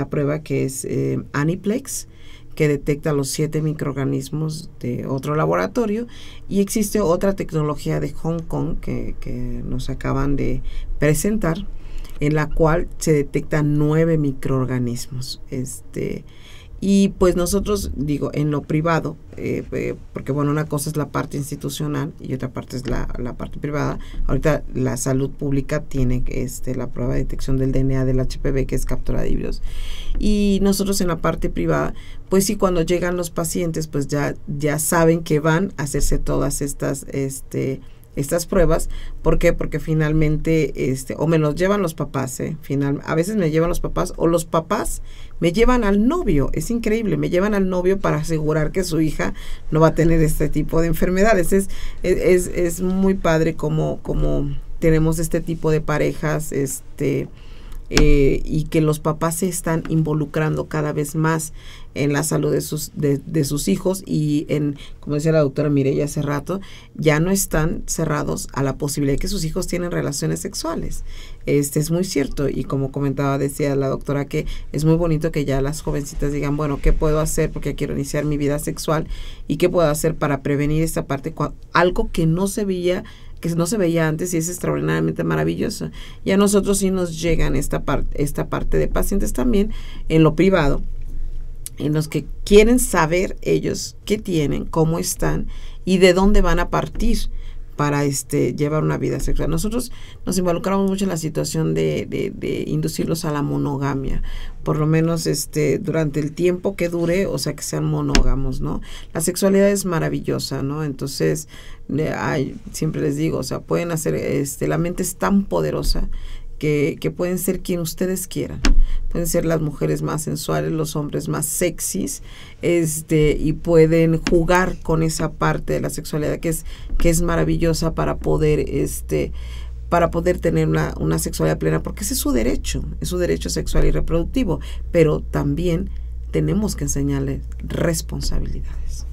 prueba que es Aniplex, que detecta los 7 microorganismos de otro laboratorio, y existe otra tecnología de Hong Kong que nos acaban de presentar, en la cual se detectan 9 microorganismos. Y pues nosotros, digo, en lo privado, porque bueno, una cosa es la parte institucional y otra parte es la parte privada. Ahorita la salud pública tiene la prueba de detección del DNA del HPV, que es captura de híbridos. Y nosotros en la parte privada, pues sí, cuando llegan los pacientes, pues ya saben que van a hacerse todas estas pruebas. ¿Por qué? Porque finalmente, o me los llevan los papás, a veces me llevan los papás, o los papás me llevan al novio. Es increíble, me llevan al novio para asegurar que su hija no va a tener este tipo de enfermedades. Es muy padre como tenemos este tipo de parejas, y que los papás se están involucrando cada vez más en la salud de sus hijos, y como decía la doctora Mireya hace rato, ya no están cerrados a la posibilidad de que sus hijos tienen relaciones sexuales. Es muy cierto, y como decía la doctora, que es muy bonito que ya las jovencitas digan, bueno, ¿qué puedo hacer porque quiero iniciar mi vida sexual? ¿Y qué puedo hacer para prevenir esta parte? Algo que no se veía antes, y es extraordinariamente maravilloso. Y a nosotros sí nos llegan esta parte de pacientes también en lo privado, en los que quieren saber ellos qué tienen, cómo están y de dónde van a partir para llevar una vida sexual. Nosotros nos involucramos mucho en la situación de inducirlos a la monogamia, por lo menos durante el tiempo que dure, o sea, que sean monógamos, ¿no? La sexualidad es maravillosa, ¿no? Entonces, siempre les digo, o sea, pueden hacer, la mente es tan poderosa que pueden ser quien ustedes quieran. Pueden ser las mujeres más sensuales, los hombres más sexys, y pueden jugar con esa parte de la sexualidad que es maravillosa para poder tener una sexualidad plena, porque ese es su derecho sexual y reproductivo, pero también tenemos que enseñarles responsabilidades.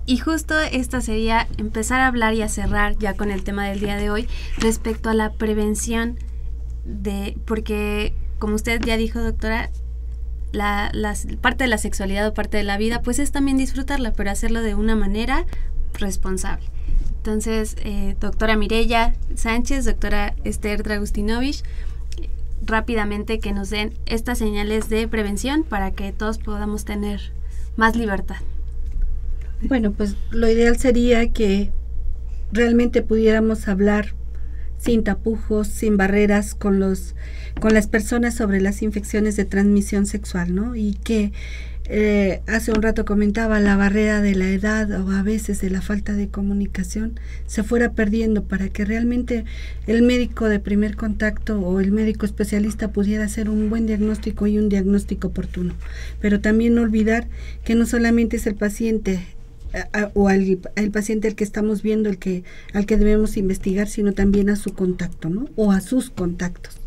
Y justo esta sería empezar a hablar y a cerrar ya con el tema del día de hoy respecto a la prevención porque como usted ya dijo, doctora, la parte de la sexualidad o parte de la vida pues es también disfrutarla, pero hacerlo de una manera responsable. Entonces, doctora Mireya Sánchez, doctora Esther Dragustinovich, rápidamente que nos den estas señales de prevención para que todos podamos tener más libertad. Bueno, pues lo ideal sería que realmente pudiéramos hablar sin tapujos, sin barreras con las personas sobre las infecciones de transmisión sexual, ¿no? Y que hace un rato comentaba, la barrera de la edad o a veces de la falta de comunicación se fuera perdiendo, para que realmente el médico de primer contacto o el médico especialista pudiera hacer un buen diagnóstico y un diagnóstico oportuno. Pero también no olvidar que no solamente es el paciente o el paciente al que estamos viendo al que debemos investigar, sino también a su contacto, ¿no? O a sus contactos.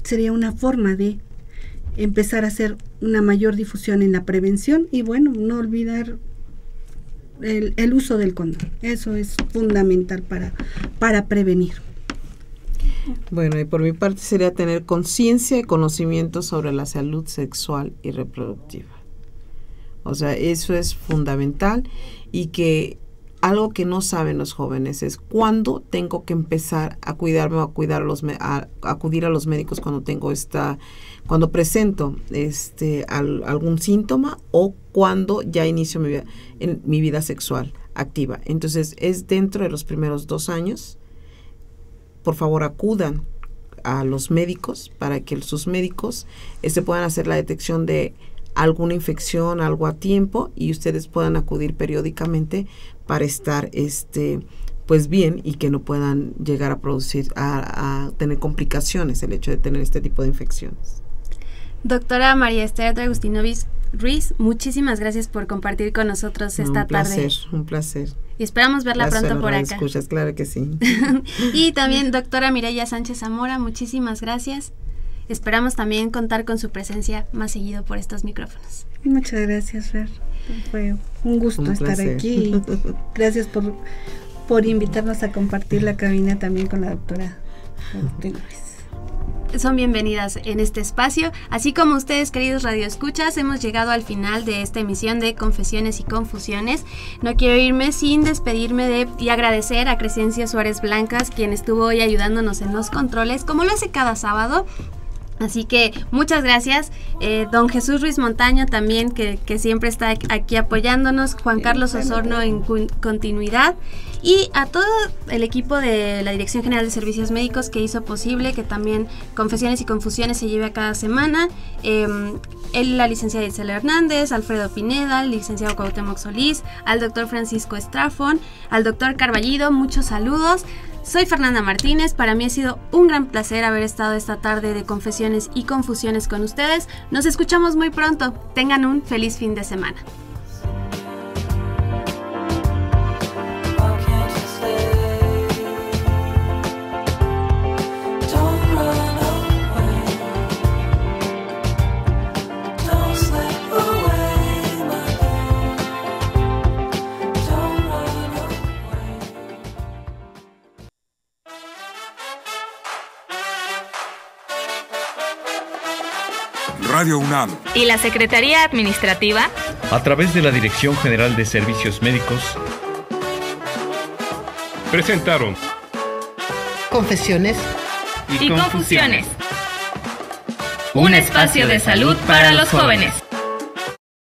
Sería una forma de empezar a hacer una mayor difusión en la prevención, y bueno, no olvidar el uso del condón. Eso es fundamental para prevenir. Bueno, y por mi parte sería tener conciencia y conocimiento sobre la salud sexual y reproductiva. O sea, eso es fundamental, y que algo que no saben los jóvenes es cuándo tengo que empezar a cuidarme o a acudir a los médicos cuando presento algún síntoma, o cuando ya inicio mi vida sexual activa. Entonces, es dentro de los primeros 2 años. Por favor, acudan a los médicos para que sus médicos puedan hacer la detección de alguna infección, algo a tiempo, y ustedes puedan acudir periódicamente para estar pues bien, y que no puedan llegar a tener complicaciones el hecho de tener este tipo de infecciones. Doctora María Esther Dragustinovich Ruiz, muchísimas gracias por compartir con nosotros esta tarde. Un placer. Y esperamos verla pronto por acá. Escuchas, claro que sí. Y también doctora Mireya Sánchez Zamora, muchísimas gracias. Esperamos también contar con su presencia más seguido por estos micrófonos. Muchas gracias, Fer. Fue un gusto estar aquí. Gracias por invitarnos a compartir la cabina también con la doctora. Son bienvenidas en este espacio, así como ustedes, queridos radioescuchas. Hemos llegado al final de esta emisión de Confesiones y Confusiones. No quiero irme sin despedirme y agradecer a Crescencia Suárez Blancas, quien estuvo hoy ayudándonos en los controles, como lo hace cada sábado. Así que muchas gracias, don Jesús Ruiz Montaño también, que siempre está aquí apoyándonos, Juan Carlos Osorno en continuidad, y a todo el equipo de la Dirección General de Servicios Médicos que hizo posible que también Confesiones y Confusiones se lleve a cada semana. La licenciada Isela Hernández, Alfredo Pineda, el licenciado Cuauhtémoc Solís, al doctor Francisco Estrafón, al doctor Carballido, muchos saludos. Soy Fernanda Martínez, para mí ha sido un gran placer haber estado esta tarde de Confesiones y Confusiones con ustedes. Nos escuchamos muy pronto, tengan un feliz fin de semana. Radio UNAM y la Secretaría Administrativa, a través de la Dirección General de Servicios Médicos, presentaron Confesiones y Confusiones, un espacio de salud para los jóvenes.